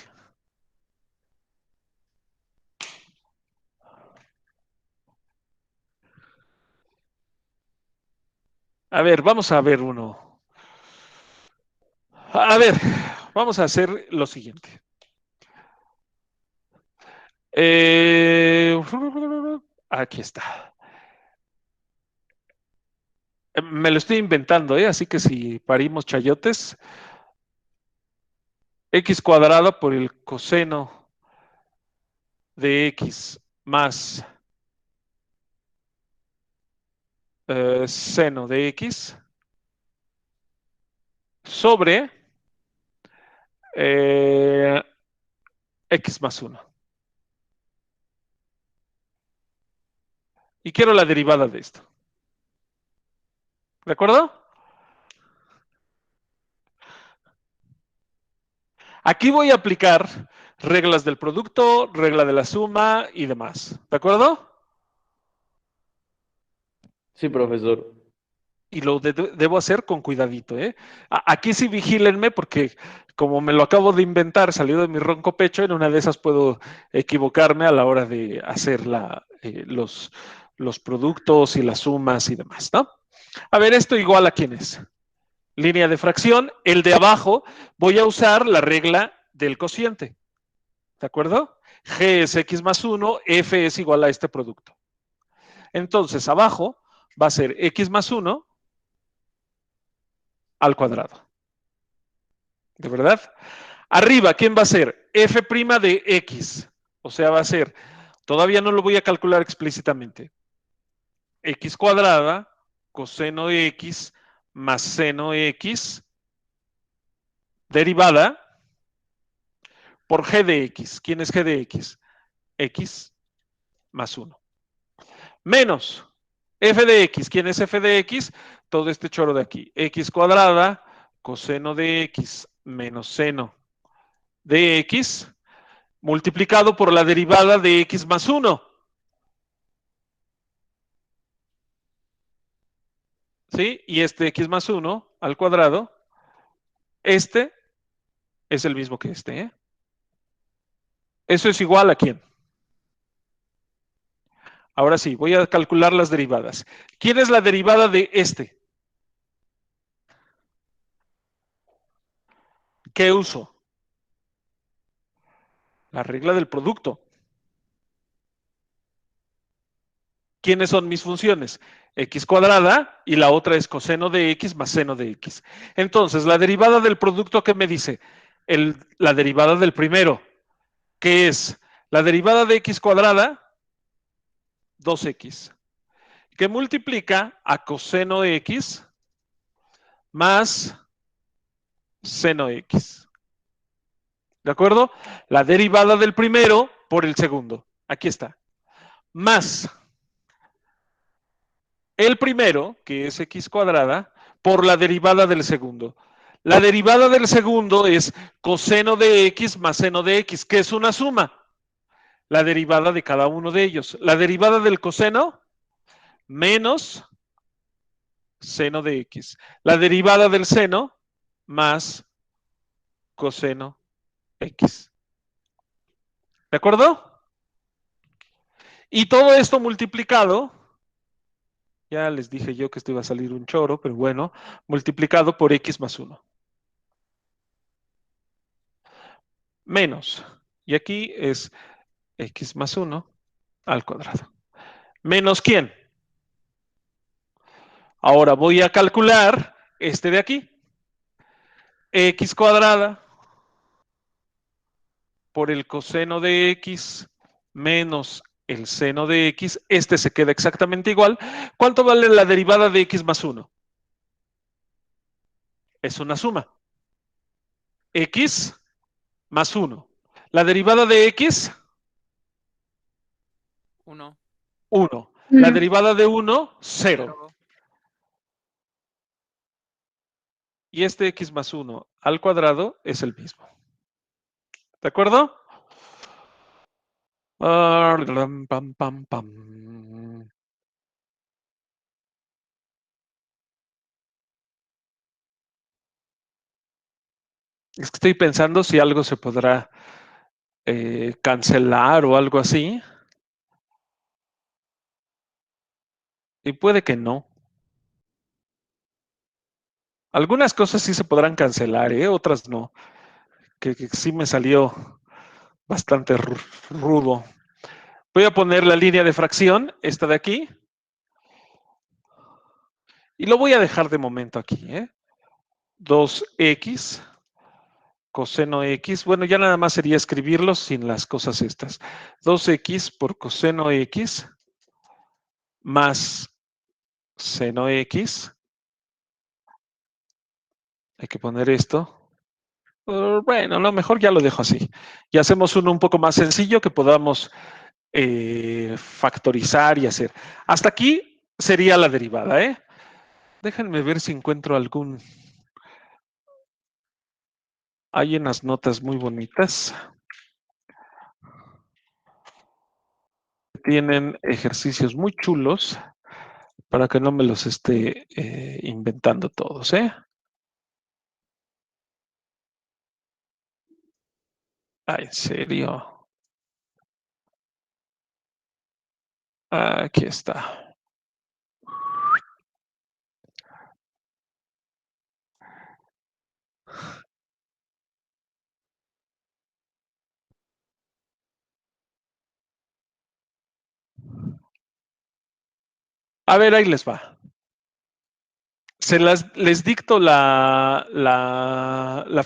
A ver, vamos a ver uno. A ver, vamos a hacer lo siguiente. Aquí está. Me lo estoy inventando, así que si parimos chayotes, x cuadrado por el coseno de x más seno de x sobre x más 1. Y quiero la derivada de esto. ¿De acuerdo? Aquí voy a aplicar reglas del producto, regla de la suma y demás. ¿De acuerdo? Sí, profesor. Y lo debo hacer con cuidadito. Aquí sí vigílenme porque como me lo acabo de inventar, salió de mi ronco pecho, en una de esas puedo equivocarme a la hora de hacer los productos y las sumas y demás, ¿no? A ver, ¿esto igual a quién es? Línea de fracción. El de abajo voy a usar la regla del cociente. ¿De acuerdo? G es x más 1, F es igual a este producto. Entonces, abajo va a ser x más 1 al cuadrado. ¿De verdad? Arriba, ¿quién va a ser? F' de x. O sea, va a ser, todavía no lo voy a calcular explícitamente. X cuadrada, coseno de x, más seno de x, derivada por g de x. ¿Quién es g de x? x más 1. Menos f de x. ¿Quién es f de x? Todo este choro de aquí. X cuadrada, coseno de x menos seno de x, multiplicado por la derivada de x más 1. ¿Sí? Y este x más 1 al cuadrado, este es el mismo que este, ¿eh? Eso es igual a ¿quién? Ahora sí, voy a calcular las derivadas. ¿Quién es la derivada de este? ¿Qué uso? La regla del producto. ¿Quiénes son mis funciones? X cuadrada y la otra es coseno de x más seno de x. Entonces, la derivada del producto, ¿qué me dice? La derivada del primero, que es la derivada de x cuadrada, 2x, que multiplica a coseno de x más seno de x. ¿De acuerdo? La derivada del primero por el segundo. Aquí está. Más el primero, que es x cuadrada, por la derivada del segundo. La derivada del segundo es coseno de x más seno de x, que es una suma. La derivada de cada uno de ellos. La derivada del coseno menos seno de x. La derivada del seno más coseno x. ¿De acuerdo? Y todo esto multiplicado, ya les dije yo que esto iba a salir un choro, pero bueno, multiplicado por x más 1. Menos, y aquí es x más 1 al cuadrado. ¿Menos quién? Ahora voy a calcular este de aquí. X cuadrada por el coseno de x menos el seno de x. Este se queda exactamente igual. ¿Cuánto vale la derivada de x más 1? Es una suma. X más 1. La derivada de x, 1. 1. La derivada de 1, 0. Y este x más 1 al cuadrado es el mismo. ¿De acuerdo? Pam, pam, pam. Es que estoy pensando si algo se podrá cancelar o algo así. Y puede que no. Algunas cosas sí se podrán cancelar, otras no. Que sí me salió bastante rudo. Voy a poner la línea de fracción, esta de aquí. Y lo voy a dejar de momento aquí. 2x coseno x. Bueno, ya nada más sería escribirlo sin las cosas estas. 2x por coseno x más seno x. Hay que poner esto. Bueno, a lo mejor ya lo dejo así. Y hacemos uno un poco más sencillo que podamos factorizar y hacer. Hasta aquí sería la derivada, Déjenme ver si encuentro algún. Hay unas notas muy bonitas. Tienen ejercicios muy chulos para que no me los esté inventando todos, Ah, ¿en serio? Aquí está. A ver, ahí les va. Les dicto la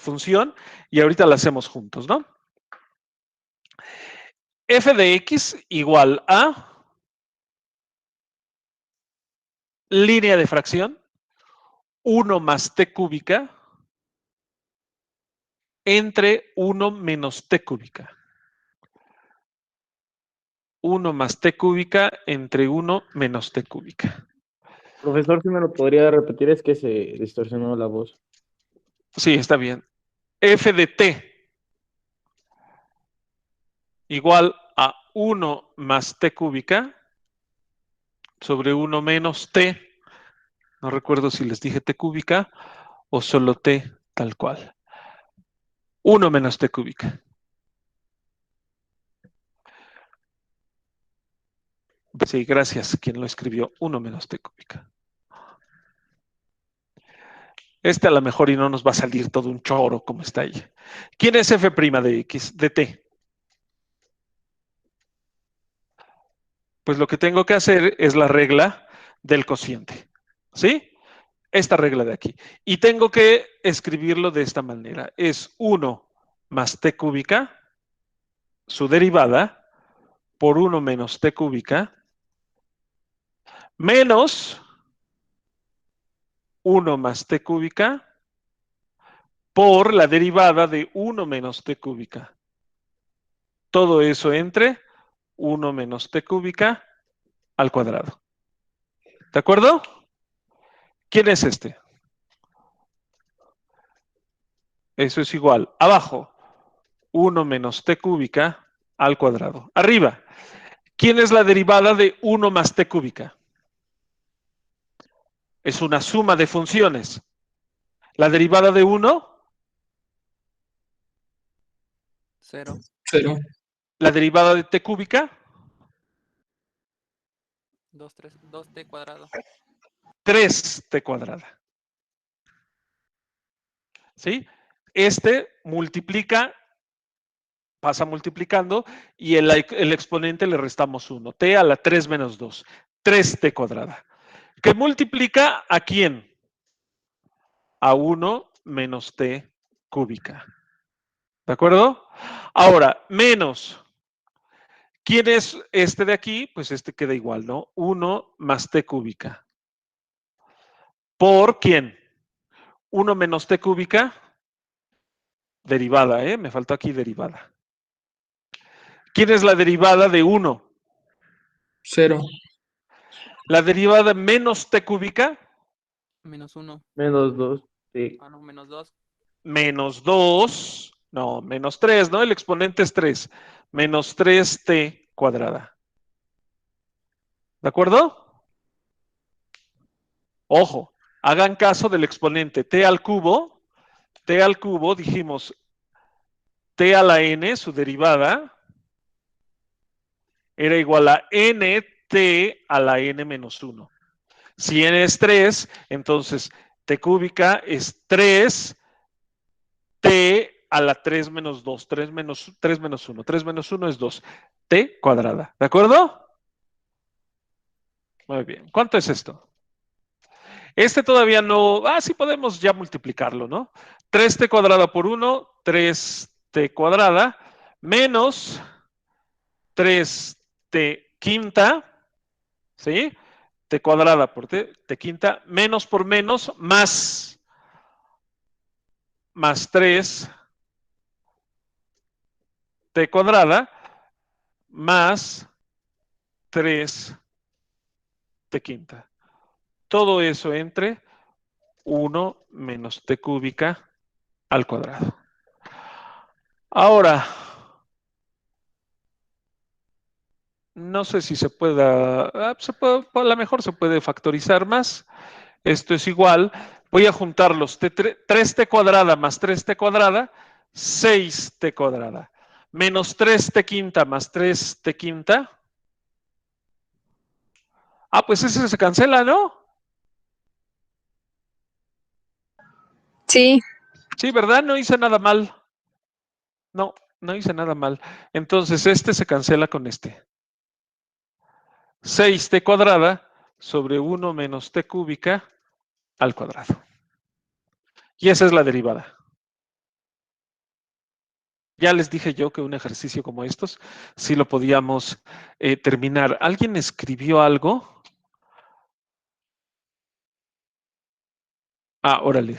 función y ahorita la hacemos juntos, ¿no? F de x igual a línea de fracción 1 más t cúbica entre 1 menos t cúbica. 1 más t cúbica entre 1 menos t cúbica. Profesor, si me lo podría repetir, es que se distorsionó la voz. Sí, está bien. F de t igual a 1 más t cúbica sobre 1 menos t. No recuerdo si les dije t cúbica o solo t tal cual. 1 menos t cúbica. Sí, gracias. Quien lo escribió, 1 menos t cúbica. Este a lo mejor y no nos va a salir todo un choro como está ahí. ¿Quién es f' de x, de t? Pues lo que tengo que hacer es la regla del cociente. ¿Sí? Esta regla de aquí. Y tengo que escribirlo de esta manera. Es 1 más t cúbica, su derivada, por 1 menos t cúbica, menos 1 más t cúbica por la derivada de 1 menos t cúbica. Todo eso entre 1 menos t cúbica al cuadrado. ¿De acuerdo? ¿Quién es este? Eso es igual. Abajo, 1 menos t cúbica al cuadrado. Arriba, ¿quién es la derivada de 1 más t cúbica? Es una suma de funciones. La derivada de 1, 0. 0. la derivada de t cúbica, 2t cuadrado. 3t cuadrada. ¿Sí? Este multiplica, pasa multiplicando, y el exponente le restamos 1. T a la 3 menos 2. 3t cuadrada. ¿Que multiplica a quién? A 1 menos t cúbica. ¿De acuerdo? Ahora, menos. ¿Quién es este de aquí? Pues este queda igual, ¿no? 1 más t cúbica. ¿Por quién? 1 menos t cúbica. Derivada, ¿eh? Me faltó aquí derivada. ¿Quién es la derivada de 1? 0. La derivada de menos t cúbica. Menos 1. Menos 2. Sí. Ah, no, menos 2. Menos 2. No, menos 3, ¿no? El exponente es 3. Menos 3t cuadrada. ¿De acuerdo? Ojo, hagan caso del exponente t al cubo. T al cubo, dijimos, t a la n, su derivada, era igual a nt a la n menos 1. Si n es 3, entonces t cúbica es 3t a la 3 menos 2. 3 menos 1. 3 menos 1 es 2. T cuadrada. ¿De acuerdo? Muy bien. ¿Cuánto es esto? Este todavía no. Ah, sí podemos ya multiplicarlo, ¿no? 3t cuadrada por 1, 3t cuadrada, menos 3t quinta, ¿sí? T cuadrada por t quinta, menos por menos, más 3 t cuadrada, más 3 t quinta. Todo eso entre 1 menos t cúbica al cuadrado. Ahora, no sé si se pueda, a lo mejor se puede factorizar más. Esto es igual. Voy a juntar los 3t cuadrada más 3t cuadrada, 6t cuadrada. Menos 3t quinta más 3t quinta. Ah, pues ese se cancela, ¿no? Sí. Sí, ¿verdad? No hice nada mal. No, no hice nada mal. Entonces, este se cancela con este. 6t cuadrada sobre 1 menos t cúbica al cuadrado. Y esa es la derivada. Ya les dije yo que un ejercicio como estos sí lo podíamos terminar. ¿Alguien escribió algo? Ah, órale.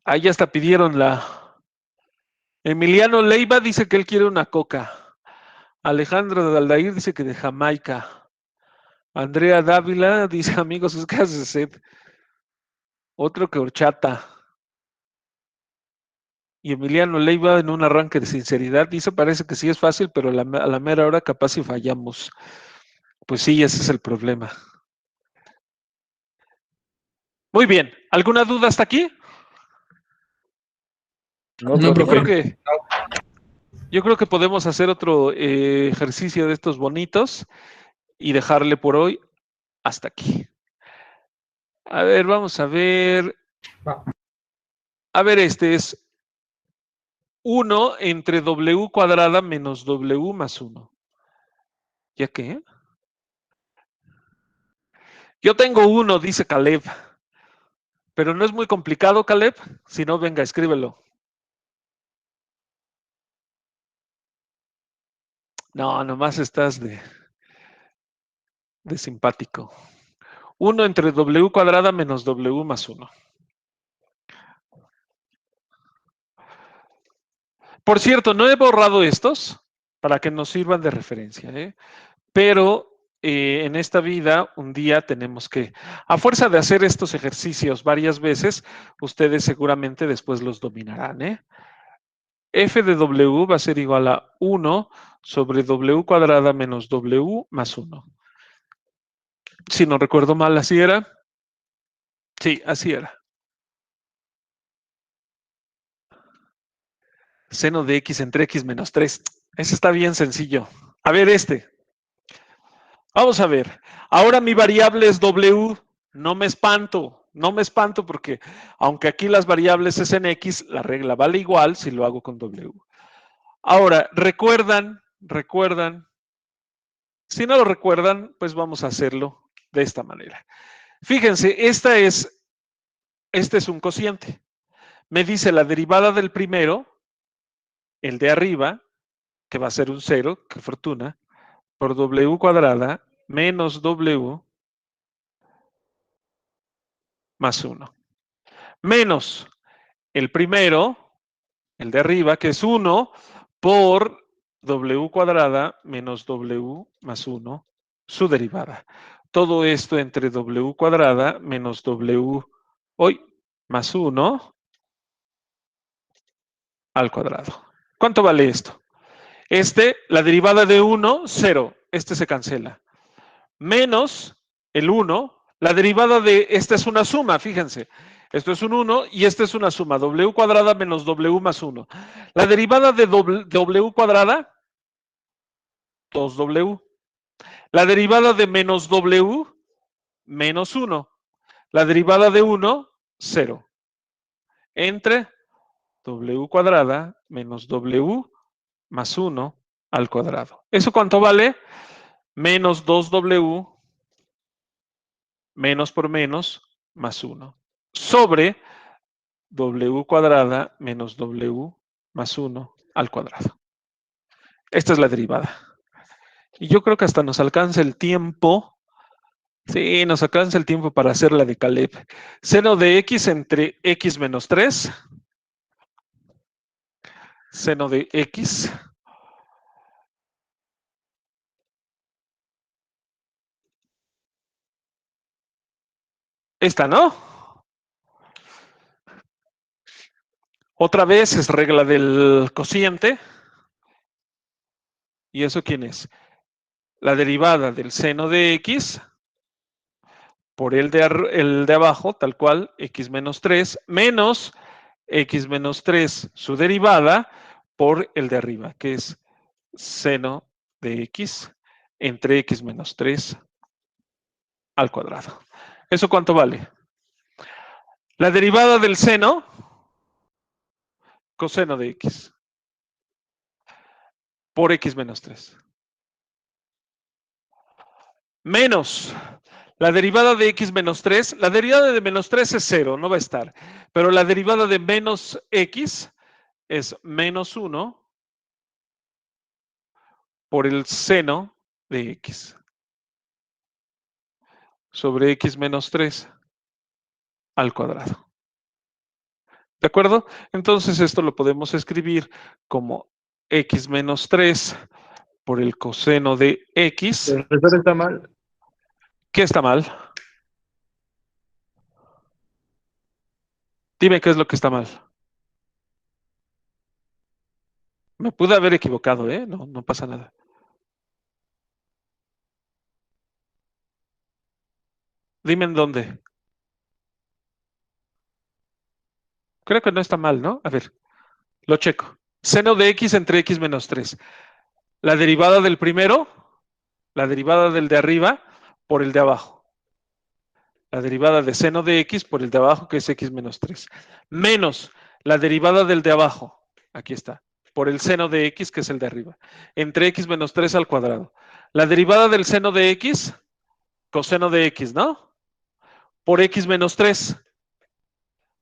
Ahí hasta pidieron Emiliano Leiva dice que él quiere una coca. Alejandro de Aldair dice que de Jamaica. Andrea Dávila dice, amigos, es que hace sed. Otro que horchata. Y Emiliano Leiva en un arranque de sinceridad dice, parece que sí es fácil, pero a la mera hora capaz si fallamos. Pues sí, ese es el problema. Muy bien. ¿Alguna duda hasta aquí? No, No, Yo creo profe. que podemos hacer otro ejercicio de estos bonitos y dejarle por hoy hasta aquí. A ver, vamos a ver. Va. A ver, este es 1 entre W cuadrada menos W más 1. ¿Ya qué? Yo tengo 1, dice Caleb. Pero no es muy complicado, Caleb. Si no, venga, escríbelo. No, nomás estás de simpático. 1 entre W cuadrada menos W más 1. Por cierto, no he borrado estos para que nos sirvan de referencia, ¿eh? Pero en esta vida un día tenemos que, a fuerza de hacer estos ejercicios varias veces, ustedes seguramente después los dominarán, ¿eh? F de W va a ser igual a 1 sobre W cuadrada menos W más 1. Si no recuerdo mal, ¿así era? Sí, así era. Seno de X entre X menos 3. Ese está bien sencillo. A ver este. Vamos a ver. Ahora mi variable es W. No me espanto porque aunque aquí las variables es en X, la regla vale igual si lo hago con W. Ahora, recuerdan, si no lo recuerdan, pues vamos a hacerlo de esta manera. Fíjense, este es un cociente. Me dice la derivada del primero, el de arriba, que va a ser un 0, qué fortuna, por W cuadrada menos W más 1. Menos el primero, el de arriba, que es 1, por W cuadrada menos W más 1, su derivada. Todo esto entre W cuadrada menos W hoy más 1 al cuadrado. ¿Cuánto vale esto? La derivada de 1, 0. Este se cancela. Menos el 1. La derivada de esta es una suma, fíjense. Esto es un 1 y esta es una suma. W cuadrada menos W más 1. La derivada de W cuadrada, 2W. La derivada de menos W, menos 1. La derivada de 1, 0. Entre W cuadrada menos W más 1 al cuadrado. ¿Eso cuánto vale? Menos 2W menos por menos más 1 sobre W cuadrada menos W más 1 al cuadrado. Esta es la derivada. Y yo creo que hasta nos alcanza el tiempo. Sí, nos alcanza el tiempo para hacer la de Caleb. Seno de X entre X menos 3. Seno de X. Esta, ¿no? Otra vez es regla del cociente. ¿Y eso quién es? La derivada del seno de X por el de abajo, tal cual, X menos 3, menos X menos 3, su derivada, por el de arriba, que es seno de X entre X menos 3 al cuadrado. ¿Eso cuánto vale? La derivada del seno, coseno de X, por X menos 3. Menos la derivada de X menos 3. La derivada de menos 3 es 0, no va a estar. Pero la derivada de menos X es menos 1 por el seno de X sobre X menos 3 al cuadrado. ¿De acuerdo? Entonces esto lo podemos escribir como x menos 3 por el coseno de x. Profesor, está mal. ¿Qué está mal? Dime qué es lo que está mal. Me pude haber equivocado, ¿eh? No, no pasa nada. Dime en dónde. Creo que no está mal, ¿no? A ver, lo checo. Seno de x entre x menos 3. La derivada del primero, la derivada del de arriba por el de abajo. La derivada de seno de x por el de abajo, que es x menos 3. Menos la derivada del de abajo, aquí está, por el seno de x, que es el de arriba, entre x menos 3 al cuadrado. La derivada del seno de x, coseno de x, ¿no? Por x menos 3.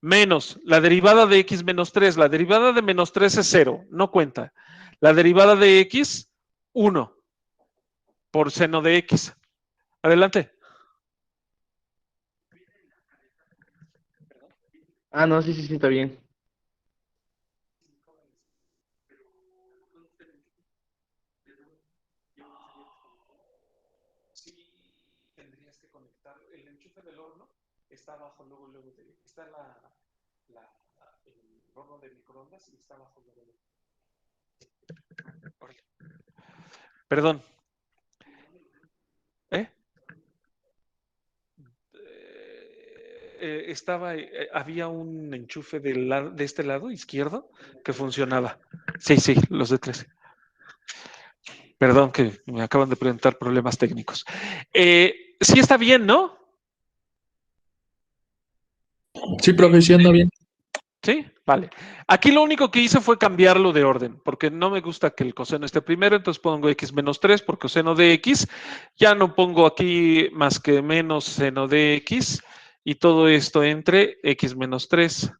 Menos la derivada de x menos 3. La derivada de menos 3 es 0, no cuenta. La derivada de x, 1 por seno de x. Adelante. Ah, no, sí, sí, sí, está bien. Sí, tendrías que conectar. El enchufe del horno está abajo, luego está el horno de microondas y está abajo. Perdón. ¿Eh? Había un enchufe de este lado izquierdo que funcionaba. Sí, sí, los de 13. Perdón, que me acaban de presentar problemas técnicos. Sí está bien, ¿no? Sí, profe, sí anda bien. Sí, vale. Aquí lo único que hice fue cambiarlo de orden, porque no me gusta que el coseno esté primero, entonces pongo x menos 3 por coseno de x. Ya no pongo aquí más que menos seno de x y todo esto entre x menos 3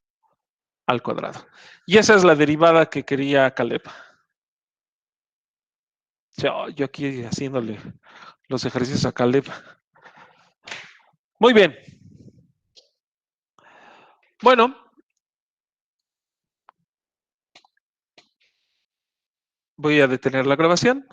al cuadrado. Y esa es la derivada que quería Caleb. O sea, yo aquí haciéndole los ejercicios a Caleb. Muy bien. Bueno. Voy a detener la grabación.